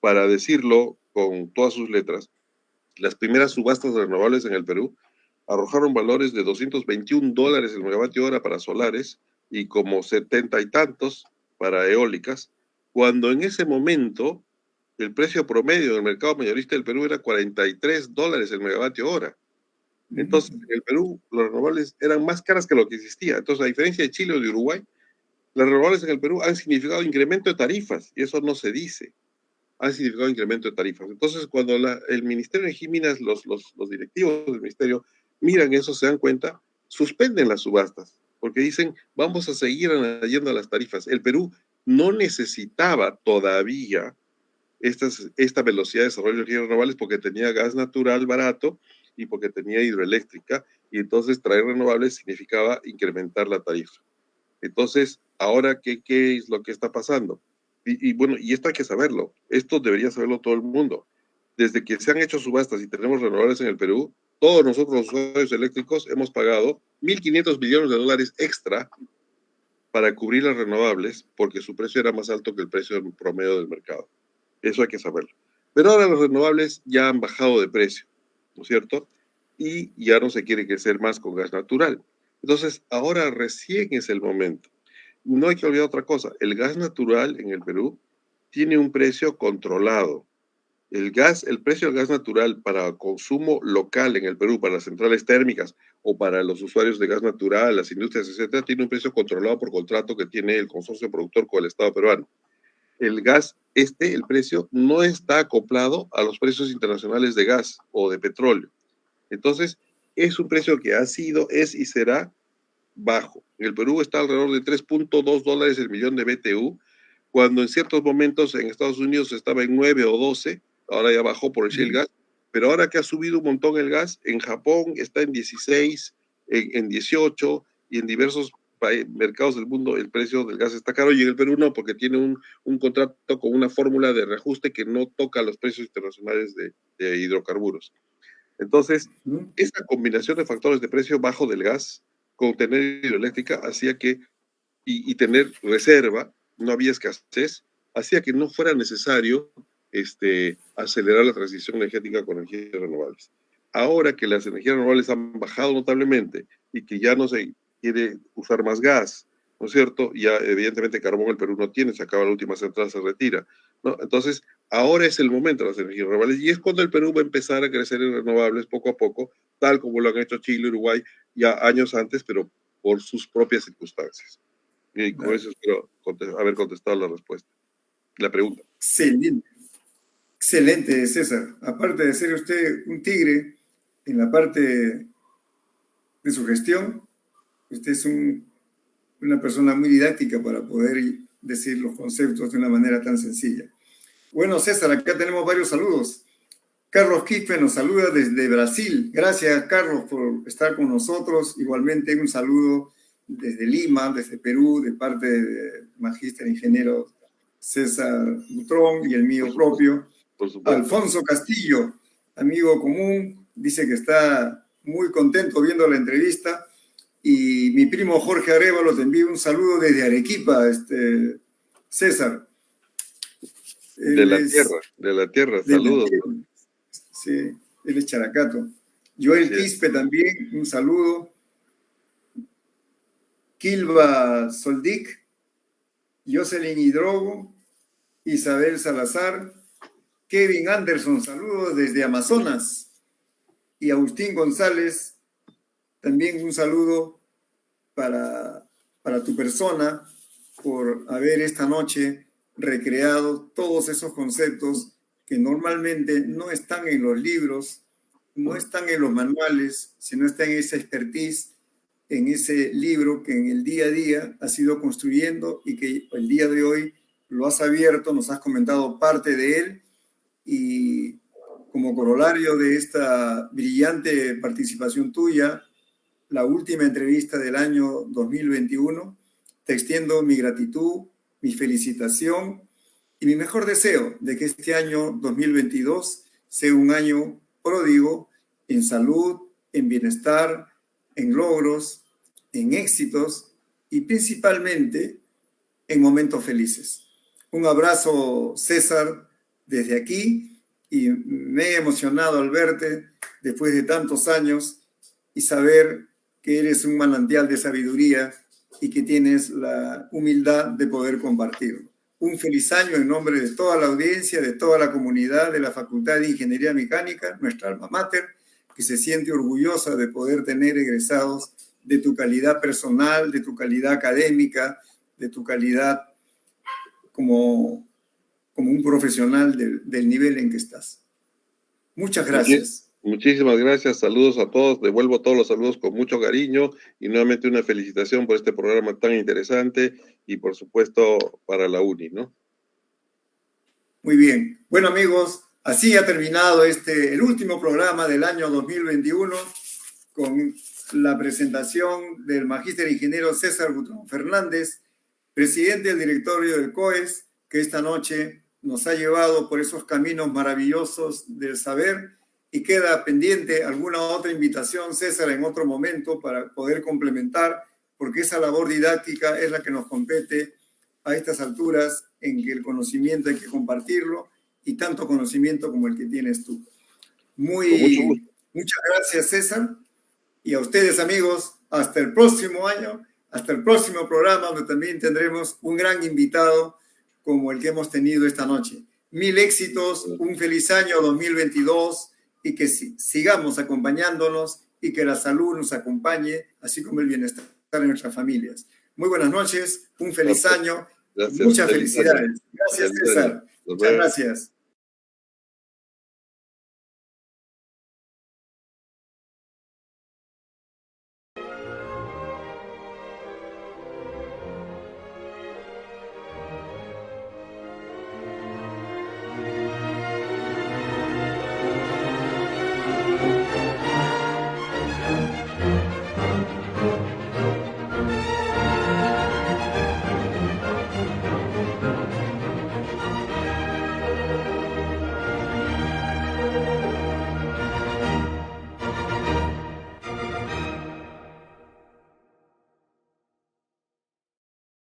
Para decirlo con todas sus letras, las primeras subastas de renovables en el Perú arrojaron valores de $221 el megavatio hora para solares y como 70 y tantos para eólicas, cuando en ese momento el precio promedio del mercado mayorista del Perú era $43 el megavatio hora. Entonces, en el Perú, las renovables eran más caras que lo que existía. Entonces, a diferencia de Chile o de Uruguay, las renovables en el Perú han significado incremento de tarifas, y eso no se dice. Han significado incremento de tarifas. Entonces, cuando el Ministerio de Minas, los directivos del Ministerio, miran eso, se dan cuenta, suspenden las subastas, porque dicen, vamos a seguir añadiendo a las tarifas. El Perú no necesitaba todavía esta velocidad de desarrollo de energías renovables porque tenía gas natural barato y porque tenía hidroeléctrica, y entonces traer renovables significaba incrementar la tarifa. Entonces, ahora, ¿qué es lo que está pasando? Y bueno, y esto hay que saberlo, esto debería saberlo todo el mundo. Desde que se han hecho subastas y tenemos renovables en el Perú, todos nosotros los usuarios eléctricos hemos pagado $1.500 billones extra para cubrir las renovables porque su precio era más alto que el precio promedio del mercado. Eso hay que saberlo. Pero ahora los renovables ya han bajado de precio, ¿no es cierto? Y ya no se quiere crecer más con gas natural. Entonces, ahora recién es el momento. No hay que olvidar otra cosa. El gas natural en el Perú tiene un precio controlado. El precio del gas natural para consumo local en el Perú, para las centrales térmicas o para los usuarios de gas natural, las industrias, etcétera, tiene un precio controlado por contrato que tiene el consorcio productor con el Estado peruano. El gas, el precio no está acoplado a los precios internacionales de gas o de petróleo. Entonces, es un precio que ha sido, es y será bajo. En el Perú está alrededor de $3.2 el millón de BTU, cuando en ciertos momentos en Estados Unidos estaba en 9 o 12, ahora ya bajó por el shale gas, pero ahora que ha subido un montón el gas, en Japón está en 16, en 18, y en diversos mercados del mundo el precio del gas está caro, y en el Perú no, porque tiene un contrato con una fórmula de reajuste que no toca los precios internacionales de hidrocarburos. Entonces, esa combinación de factores de precio bajo del gas con tener hidroeléctrica hacía que, y tener reserva, no había escasez, hacía que no fuera necesario acelerar la transición energética con energías renovables. Ahora que las energías renovables han bajado notablemente y que ya no se quiere usar más gas, ¿no es cierto? Ya evidentemente carbón el Perú no tiene, se acaba la última central, se retira, ¿no? Entonces, ahora es el momento de las energías renovables y es cuando el Perú va a empezar a crecer en renovables poco a poco, tal como lo han hecho Chile y Uruguay ya años antes, pero por sus propias circunstancias. Y con eso espero haber contestado la pregunta. Excelente, excelente, César. Aparte de ser usted un tigre en la parte de su gestión, usted es una persona muy didáctica para poder decir los conceptos de una manera tan sencilla. Bueno, César, acá tenemos varios saludos. Carlos Quispe nos saluda desde Brasil. Gracias, Carlos, por estar con nosotros. Igualmente, un saludo desde Lima, desde Perú, de parte del magíster ingeniero César Butrón y el mío propio. Por supuesto. Alfonso Castillo, amigo común, dice que está muy contento viendo la entrevista. Y mi primo Jorge Arévalo te envía un saludo desde Arequipa, César. De la tierra, saludos. Sí, él es Characato. Joel Quispe también, un saludo. Kilva Soldic, Jocelyn Hidrogo, Isabel Salazar, Kevin Anderson, saludos desde Amazonas. Y Agustín González, también un saludo para tu persona por haber esta noche recreado todos esos conceptos que normalmente no están en los libros, no están en los manuales, sino están en esa expertise, en ese libro que en el día a día has ido construyendo y que el día de hoy lo has abierto, nos has comentado parte de él, y como corolario de esta brillante participación tuya, la última entrevista del año 2021, te extiendo mi gratitud, mi felicitación y mi mejor deseo de que este año 2022 sea un año pródigo en salud, en bienestar, en logros, en éxitos y principalmente en momentos felices. Un abrazo, César, desde aquí, y me he emocionado al verte después de tantos años y saber que eres un manantial de sabiduría y que tienes la humildad de poder compartirlo. Un feliz año en nombre de toda la audiencia, de toda la comunidad de la Facultad de Ingeniería Mecánica, nuestra alma mater, que se siente orgullosa de poder tener egresados de tu calidad personal, de tu calidad académica, de tu calidad como un profesional del nivel en que estás. Muchas gracias. Muchísimas gracias, saludos a todos, devuelvo todos los saludos con mucho cariño y nuevamente una felicitación por este programa tan interesante y por supuesto para la UNI, ¿no? Muy bien. Bueno, amigos, así ha terminado el último programa del año 2021 con la presentación del magíster ingeniero César Butrón Fernández, presidente del directorio del COES, que esta noche nos ha llevado por esos caminos maravillosos del saber, y queda pendiente alguna otra invitación, César, en otro momento para poder complementar, porque esa labor didáctica es la que nos compete a estas alturas, en que el conocimiento hay que compartirlo, y tanto conocimiento como el que tienes tú. Muchas gracias, César, y a ustedes, amigos, hasta el próximo año, hasta el próximo programa, donde también tendremos un gran invitado como el que hemos tenido esta noche. Mil éxitos, un feliz año 2022, y que sigamos acompañándonos y que la salud nos acompañe, así como el bienestar de nuestras familias. Muy buenas noches, un feliz año, muchas felicidades. Gracias, César. Muchas gracias.